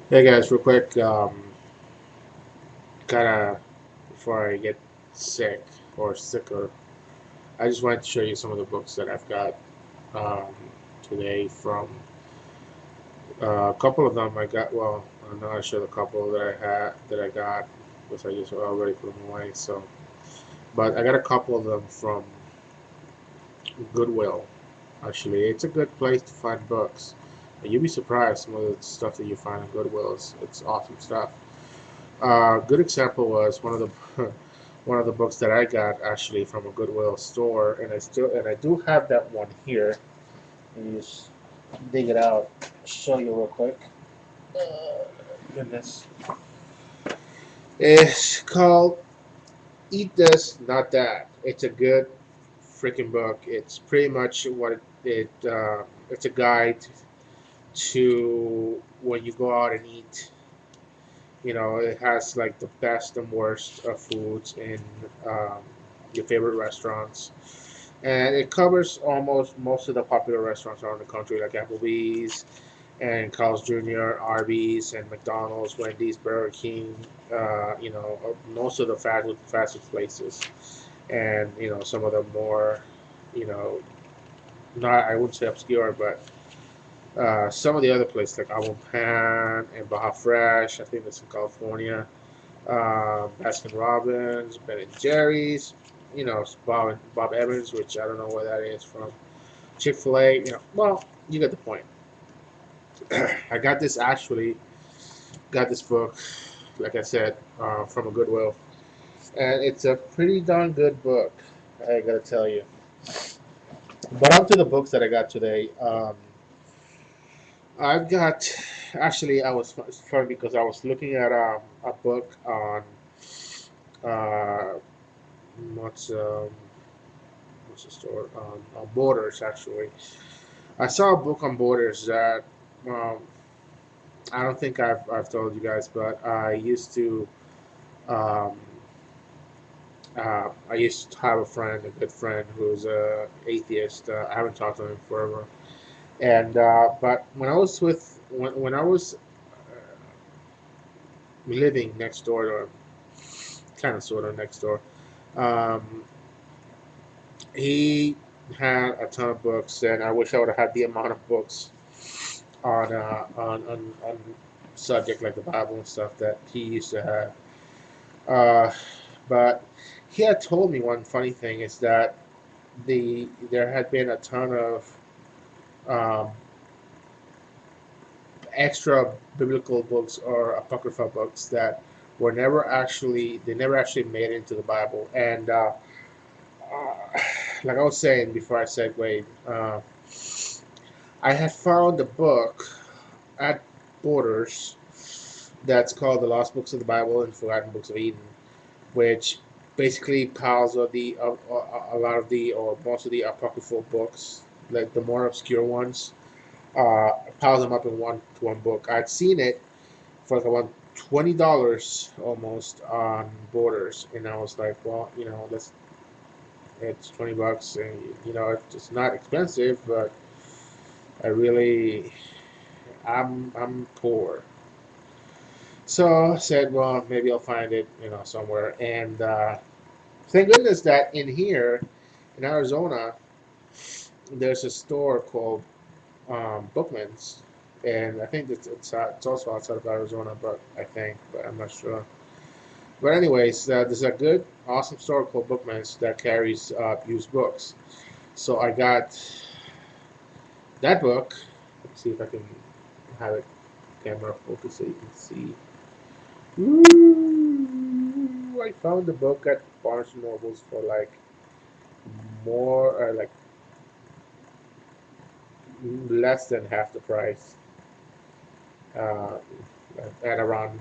Hey guys, real quick, kind of before I get sick or sicker, I just wanted to show you some of the books that I've got um, today. From a couple of them, I got. Well, I'm not sure the couple that I had that I got, which I just already put them away. So, but I got a couple of them from Goodwill. Actually, it's a good place to find books. And you'd be surprised some of the stuff that you find in Goodwill it's awesome stuff. Good example was one of the one of the books that I got actually from a Goodwill store, and I do have that one here. Let me just dig it out, show you real quick. Goodness, it's called "Eat This, Not That." It's a good freaking book. It's pretty much what it's a guide to when you go out and eat. You know, it has like the best and worst of foods in um, your favorite restaurants, and it covers almost most of the popular restaurants around the country, like Applebee's and Carl's Jr., Arby's, and McDonald's, Wendy's, Burger King. Most of the fast food places, and some of the more, you know, not I wouldn't say obscure, but some of the other places like Avon Pan and Baja Fresh. I think that's in California. Baskin Robbins, Ben and Jerry's, Bob Evans, which I don't know where that is from. Chick Fil A, well, you get the point. I got this book, like I said, from a Goodwill, and it's a pretty darn good book. I gotta tell you. But on to the books that I got today. I've got actually I was it's funny because I was looking at a book on uh, what's um, what's the store on Borders actually. I saw a book on Borders that um, I don't think I've told you guys, but um, I used to have a good friend, who's a atheist. I haven't talked to him forever, and but when I was living next door to him, kind of sort of next door, um, he had a ton of books, and I wish I would have had the amount of books on subject like the Bible and stuff that he used to have. Uh, but he had told me one funny thing is that there had been a ton of um, extra biblical books or apocrypha books that were never actually made it into the Bible. And like I was saying before I segued, I had found a book at Borders that's called The Lost Books of the Bible and Forgotten Books of Eden, which basically piles of a lot of the or most of the apocryphal books, like the more obscure ones, piles them up in one book. I'd seen it for like about $20 almost on Borders, and I was like, well, let's it's $20, and it's not expensive, but I really I'm poor. So I said, well, maybe I'll find it, somewhere. And thank goodness that in here, in Arizona, there's a store called Bookman's, and I think it's also outside of Arizona, but I'm not sure. But anyways, there's a good, awesome store called Bookman's that carries used books. So I got that book. Let's see if I can have it camera focus so you can see. Ooh, I found the book at Barnes and Nobles for like more, like less than half the price, uh, at around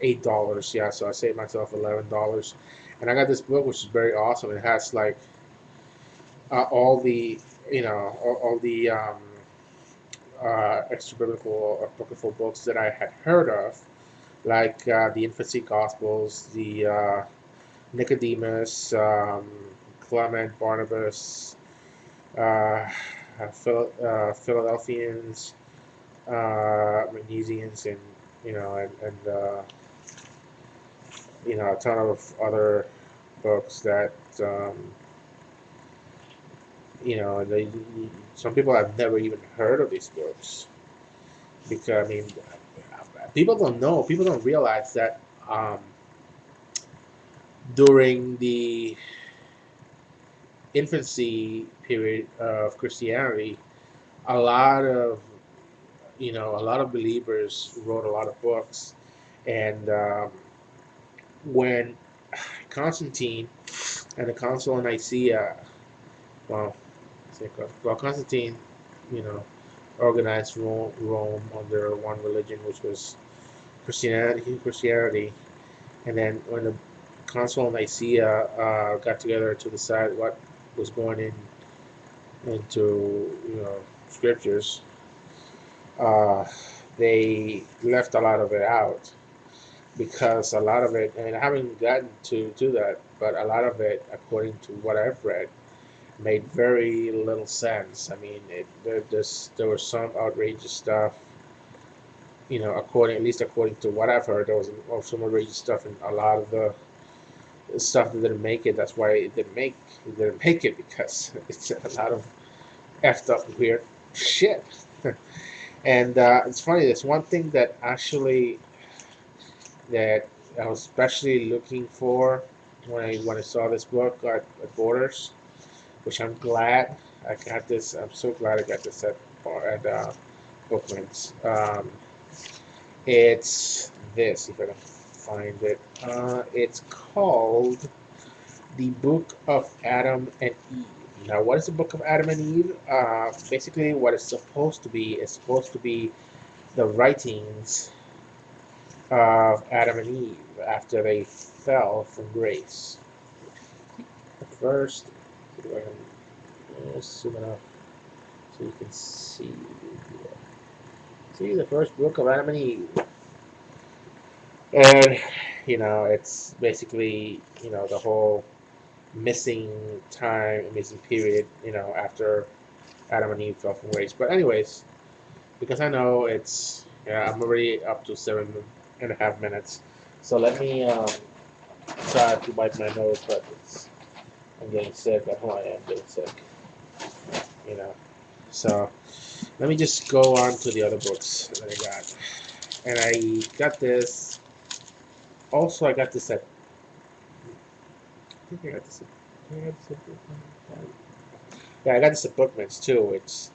$8. Yeah, so I saved myself $11, and I got this book which is very awesome. It has like all the all the extra biblical apocryphal books that I had heard of, like the Infancy Gospels, the Nicodemus, Clement, Barnabas, uh, Philadelphians, magnesians and a ton of other books that they, some people have never even heard of these books because people don't know, people don't realize that during the infancy period of Christianity, a lot of believers wrote a lot of books, and when Constantine and the Council of Nicaea, well, Constantine, you know, organized Rome under one religion, which was Christianity, and then when the Council of Nicaea got together to decide what was going into scriptures, uh, they left a lot of it out because a lot of it, and I haven't gotten to that, but a lot of it, according to what I've read, made very little sense. I mean, there was some outrageous stuff, at least according to what I've heard, there was some outrageous stuff in a lot of the stuff that didn't make it. That's why it didn't make it, because it's a lot of effed up weird shit. And it's funny. There's one thing that I was especially looking for when I saw this book at Borders, which I'm glad I got this. I'm so glad I got this at Bookman's. It's this, if I can find it. It's called The Book of Adam and Eve. Now, what is the Book of Adam and Eve? Basically, what it's supposed to be is supposed to be the writings of Adam and Eve after they fell from grace. First, see if I can zoom it up so you can see. See the first book of Adam and Eve, and it's basically the whole missing time, missing period, after Adam and Eve fell from grace. But anyways, because I know I'm already up to 7.5 minutes, so let me try to wipe my nose, but I'm getting sick. That's why I am getting sick. So let me just go on to the other books that I got. And I got this. Also, I got this at. I think I got this at. Yeah, I got this at Bookman's too. It's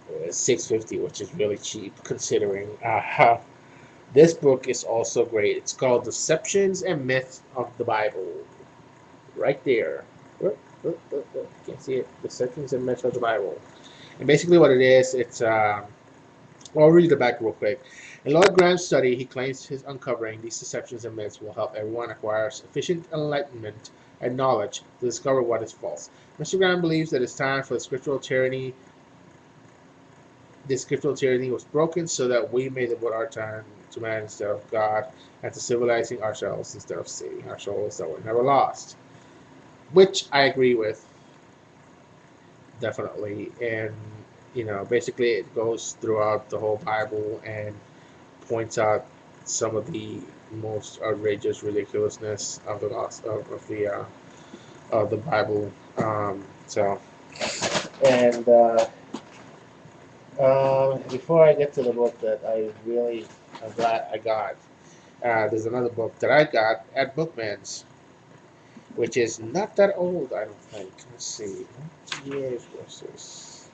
$6.50, which is really cheap considering. This book is also great. It's called Deceptions and Myths of the Bible. Right there. Look, you can't see it. Deceptions and Myths of the Bible. And basically what it is, I'll read the back real quick. In Lord Graham's study, he claims his uncovering these deceptions and myths will help everyone acquire sufficient enlightenment and knowledge to discover what is false. Mr. Graham believes that it's time for the scriptural tyranny. This scriptural tyranny was broken so that we may devote our time to man instead of God, and to civilizing ourselves instead of saving our souls that were never lost. Which I agree with, definitely. And basically it goes throughout the whole Bible and points out some of the most outrageous ridiculousness of the Bible. And before I get to the book that I'm glad I got, there's another book that I got at Bookman's, which is not that old, I don't think. Let's see. What years was this?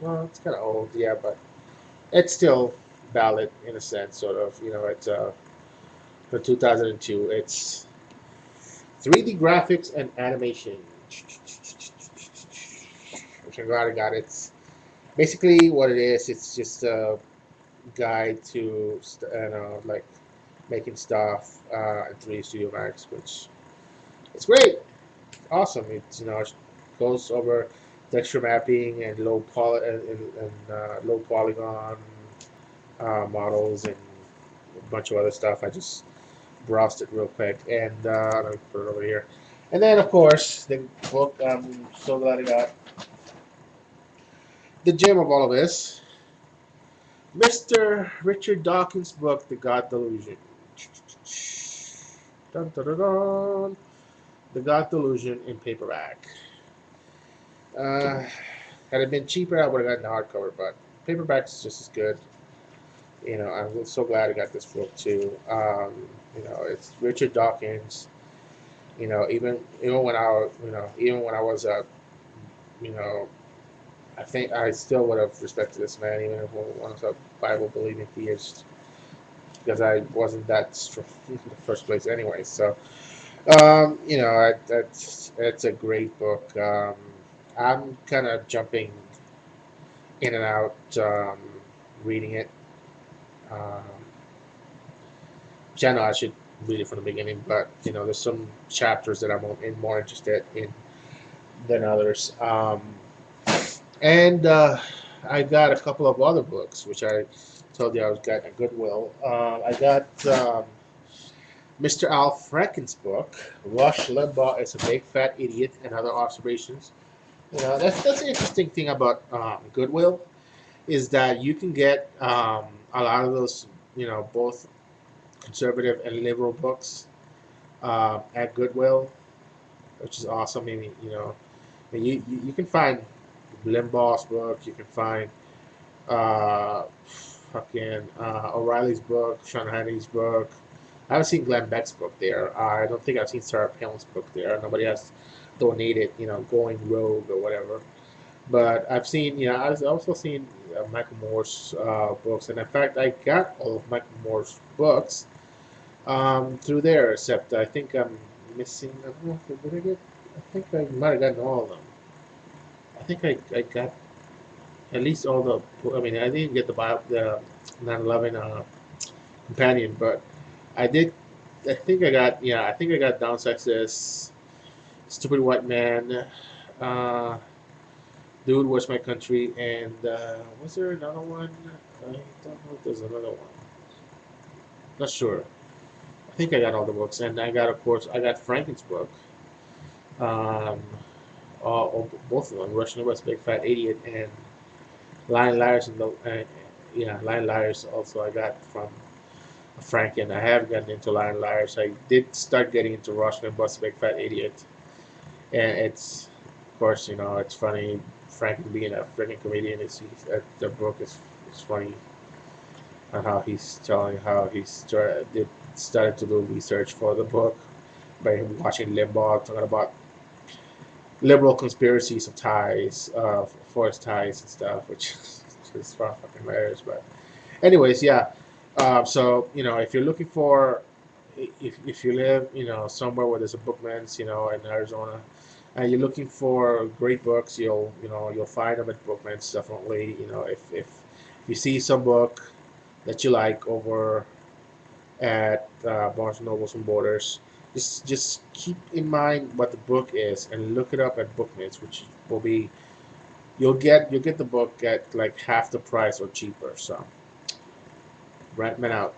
Well, it's kind of old, yeah, but it's still valid in a sense, sort of. It's for 2002. It's 3D graphics and animation, which I'm glad I got. It's basically what it is. It's just a guide to like making stuff in 3D Studio Max, which it's great. Awesome. It goes over texture mapping and low polygon models and a bunch of other stuff. I just browsed it real quick, and let me put it over here. And then, of course, the book I'm so glad I got, the gem of all of this, Mr. Richard Dawkins' book, The God Delusion. Dun, dun, dun, dun. The God Delusion in paperback. Had it been cheaper, I would have gotten the hardcover, but paperback is just as good. I'm so glad I got this book too. It's Richard Dawkins. Even when I was you know, I think I still would have respected this man, even if one was a Bible believing theist, because I wasn't that strong in the first place anyway. So, that's a great book. I'm kind of jumping in and out, reading it. Um, which I know I should read it from the beginning, but there's some chapters that I'm more interested in than others. And I got a couple of other books, which I told you I was getting at Goodwill. I got Mr. Al Franken's book, Rush Limbaugh is a Big Fat Idiot and Other Observations. That's the interesting thing about Goodwill is that you can get a lot of those, both conservative and liberal books at Goodwill, which is awesome. I mean, you can find Limbaugh's book, you can find uh, O'Reilly's book, Sean Hannity's book. I haven't seen Glenn Beck's book there. I don't think I've seen Sarah Palin's book there. Nobody has donated, Going Rogue or whatever. But I've seen, I've also seen Michael Moore's books, and in fact, I got all of Michael Moore's books through there. Except I think I'm missing. I don't know if did I get. I think I might have gotten all of them. I think I got at least all the. I mean, I didn't get the 9/11 companion, but I did. I think I got. Yeah, I think I got Down Sexist, Stupid White Man. Uh, Dude, Where's My Country? And was there another one? I don't know if there's another one. Not sure. I think I got all the books, and I got, of course, I got Franken's book. Um, both of them, Russian West Big Fat Idiot and Lion Liars and Lion Liars. Also, I got from Franken. I have gotten into Lion Liars. I did start getting into Russian West Big Fat Idiot, and it's, of course, it's funny. Franken being a freaking comedian, the book is funny, and how he's telling how he started to do research for the book by watching Limbaugh talking about liberal conspiracies of ties, forest ties and stuff, which is fucking hilarious. But anyways, yeah. So if you're looking for, if you live, somewhere where there's a Bookman's, in Arizona, and you're looking for great books, you'll find them at Bookman's definitely. If you see some book that you like over at Barnes and Nobles and Borders, just keep in mind what the book is and look it up at Bookman's, which will be you'll get the book at like half the price or cheaper. So, Rantman out.